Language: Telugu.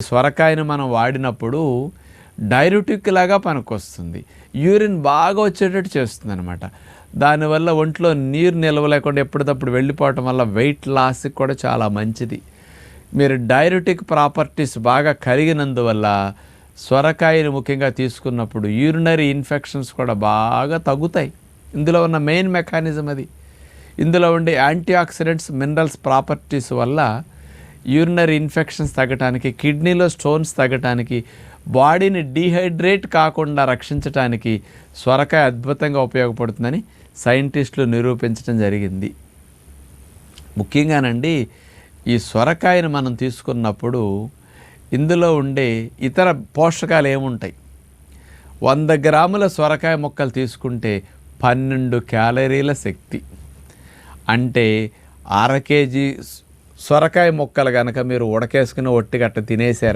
సొరకాయను మనం వాడినప్పుడు డైయూరెటిక్ లాగా పనికొస్తుంది. యూరిన్ బాగా వచ్చేటట్టు చేస్తుందనమాట. దానివల్ల ఒంట్లో నీరు నిల్వ లేకుండా ఎప్పటికప్పుడు వెళ్ళిపోవటం వల్ల వెయిట్ లాస్కి కూడా చాలా మంచిది. మీరు డైయూరెటిక్ ప్రాపర్టీస్ బాగా కలిగినందువల్ల సొరకాయను ముఖ్యంగా తీసుకున్నప్పుడు యూరినరీ ఇన్ఫెక్షన్స్ కూడా బాగా తగ్గుతాయి. ఇందులో ఉన్న మెయిన్ మెకానిజం అది. ఇందులో ఉండే యాంటీ ఆక్సిడెంట్స్, మినరల్స్ ప్రాపర్టీస్ వల్ల యూరినరీ ఇన్ఫెక్షన్స్ తగ్గటానికి, కిడ్నీలో స్టోన్స్ తగ్గటానికి, బాడీని డీహైడ్రేట్ కాకుండా రక్షించటానికి సొరకాయ అద్భుతంగా ఉపయోగపడుతుందని సైంటిస్టులు నిరూపించడం జరిగింది. ముఖ్యంగానండి ఈ సొరకాయను మనం తీసుకున్నప్పుడు ఇందులో ఉండే ఇతర పోషకాలు ఏముంటాయి? 100 గ్రాముల సొరకాయ ముక్కలు తీసుకుంటే 12 క్యాలరీల శక్తి. అంటే 1/2 కేజీ సొరకాయ ముక్కలు కనుక మీరు ఉడకేసుకుని ఒట్టిగట్ట తినేసారు